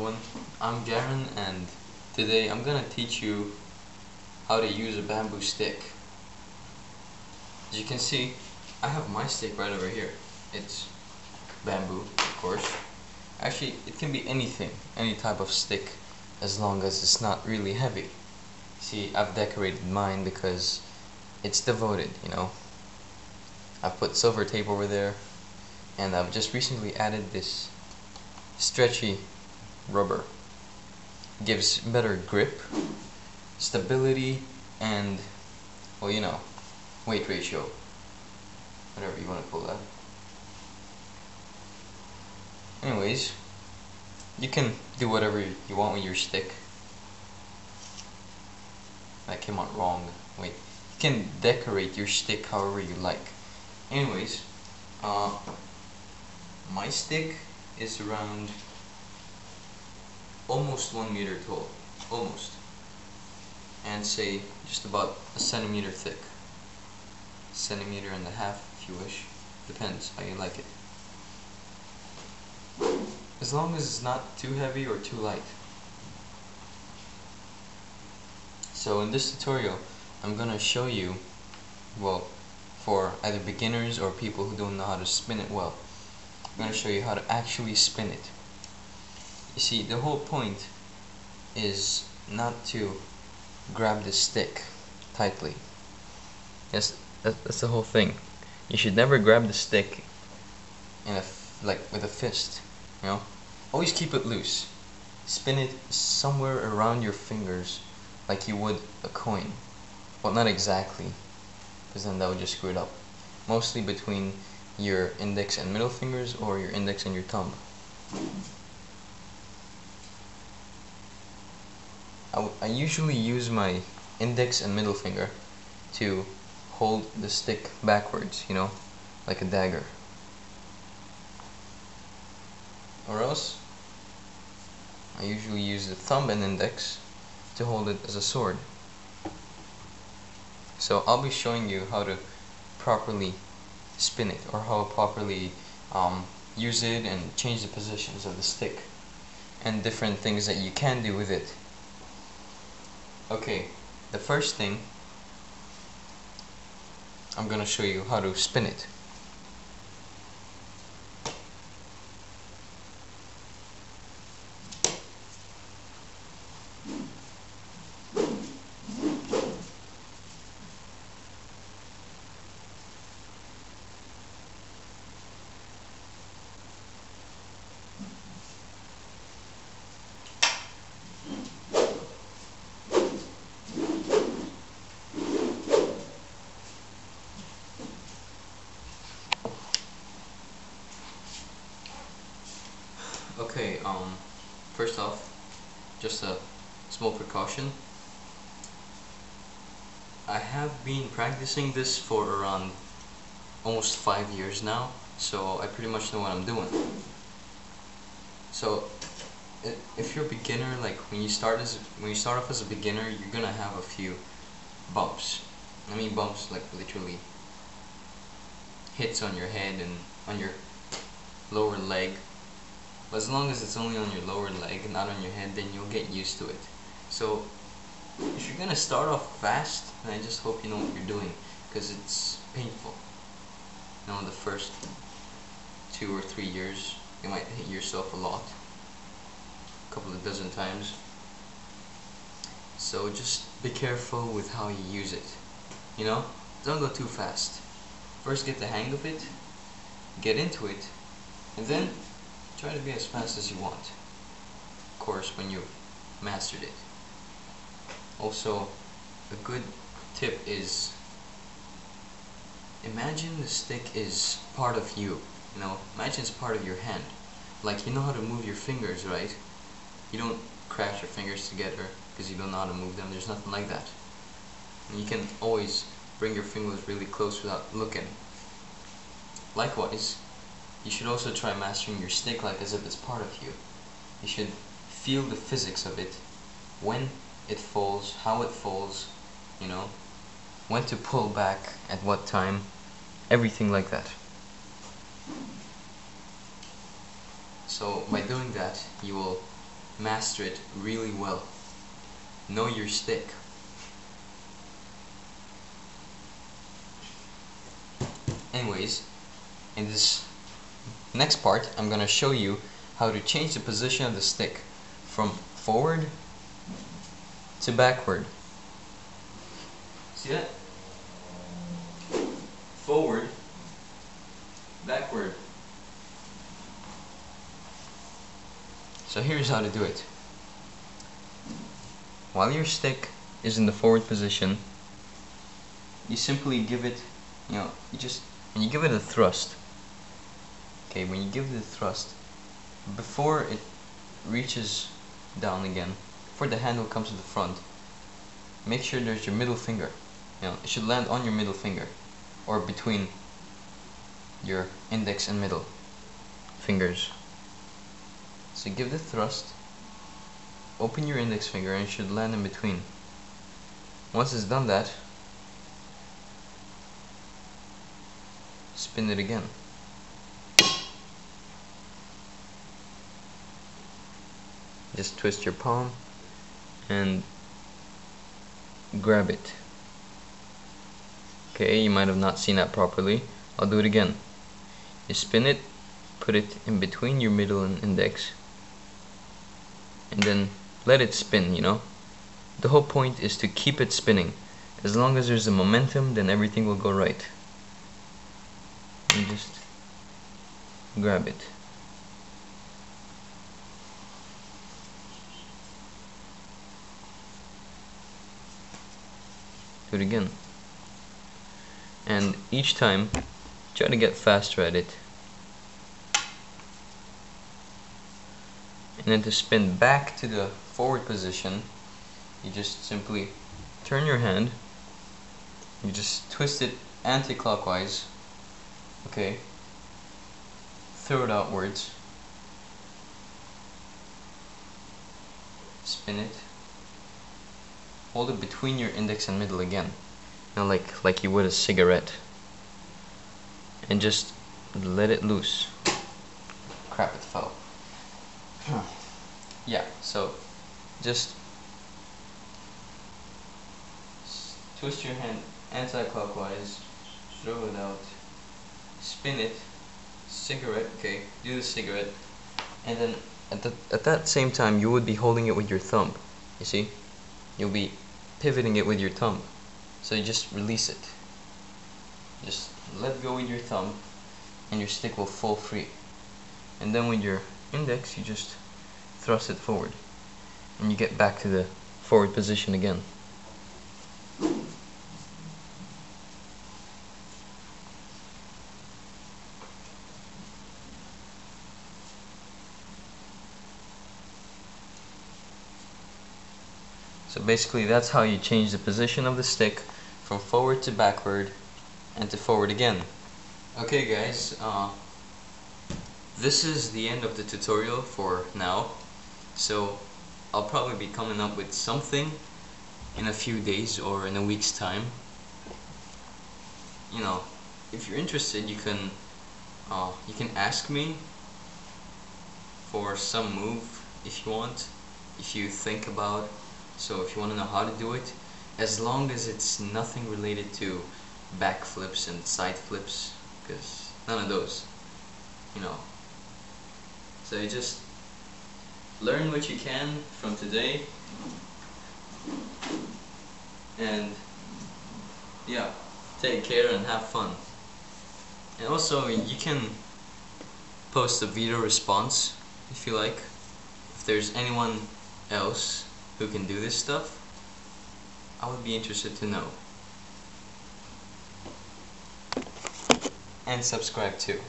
everyone, I'm Garen, and today I'm gonna teach you how to use a bamboo stick. As you can see, I have my stick right over here. It's bamboo, of course. Actually, it can be anything, any type of stick, as long as it's not really heavy. See, I've decorated mine because it's devoted, you know. I've put silver tape over there, and I've just recently added this stretchy rubber. Gives better grip, stability, and, well, you know, weight ratio, whatever you want to call that. Anyways, you can do whatever you want with your stick. That came out wrong. Wait, you can decorate your stick however you like. Anyways, my stick is around almost 1 meter tall, almost, and say just about a centimeter thick, centimeter and a half if you wish, depends how you like it, as long as it's not too heavy or too light. So in this tutorial I'm gonna show you, well, for either beginners or people who don't know how to spin it well, I'm gonna show you how to actually spin it. You see, the whole point is not to grab the stick tightly. Yes, that's the whole thing. You should never grab the stick in like with a fist, you know? Always keep it loose. Spin it somewhere around your fingers like you would a coin. Well, not exactly, because then that would just screw it up. Mostly between your index and middle fingers, or your index and your thumb. I usually use my index and middle finger to hold the stick backwards, you know, like a dagger. Or else, I usually use the thumb and index to hold it as a sword. So I'll be showing you how to properly spin it, or how to properly use it and change the positions of the stick, and different things that you can do with it. Okay, the first thing, I'm gonna show you how to spin it. Okay, first off, just a small precaution. I have been practicing this for around almost 5 years now, so I pretty much know what I'm doing. So, if you're a beginner, like when you start off as a beginner, you're gonna have a few bumps. I mean bumps like literally hits on your head and on your lower leg. But as long as it's only on your lower leg and not on your head, then you'll get used to it. So if you're gonna start off fast, then I just hope you know what you're doing, because it's painful. You know, in the first 2 or 3 years, you might hit yourself a lot, a couple of dozen times. So just be careful with how you use it. You know, don't go too fast. First get the hang of it, get into it, and then try to be as fast as you want, of course, when you've mastered it. Also, a good tip is, imagine the stick is part of you, you know, imagine it's part of your hand. Like, you know how to move your fingers, right? You don't crash your fingers together because you don't know how to move them. There's nothing like that. And you can always bring your fingers really close without looking. Likewise, you should also try mastering your stick like as if it's part of you. You should feel the physics of it, when it falls, how it falls, you know, when to pull back, at what time, everything like that. So by doing that, you will master it really well. Know your stick. Anyways, in this next part I'm gonna show you how to change the position of the stick from forward to backward. See that? Forward, backward. So here's how to do it. While your stick is in the forward position, you simply give it, when you give it a thrust, okay, when you give it a thrust, before it reaches down again, before the handle comes to the front, make sure there's your middle finger. It should land on your middle finger, or between your index and middle fingers. So give the thrust, open your index finger, and it should land in between. Once it's done that, spin it again. Just twist your palm and grab it. Okay, you might have not seen that properly. I'll do it again. You spin it, put it in between your middle and index, and then let it spin, The whole point is to keep it spinning. As long as there's a momentum, then everything will go right. And just grab it. Do it again. And each time, try to get faster at it. And then to spin back to the forward position, you just simply turn your hand, you just twist it anti-clockwise, okay, throw it outwards, spin it, hold it between your index and middle again, now like you would a cigarette, and just let it loose. Crap, it fell. Yeah, so just twist your hand anti-clockwise, throw it out, spin it, cigarette, okay, do the cigarette, and then at that same time you would be holding it with your thumb, you see? You'll be pivoting it with your thumb, so you just release it. Just let go with your thumb and your stick will fall free. And then with your index you just thrust it forward and you get back to the forward position again. So basically that's how you change the position of the stick from forward to backward and to forward again. Okay guys, this is the end of the tutorial for now, so I'll probably be coming up with something in a few days or in a week's time. If you're interested, you can ask me for some move if you want, if you think about. So if you want to know how to do it, as long as it's nothing related to back flips and side flips, because none of those, So you just learn what you can from today, and yeah, take care and have fun. And also you can post a video response if you like. If there's anyone else who can do this stuff, I would be interested to know. And subscribe too.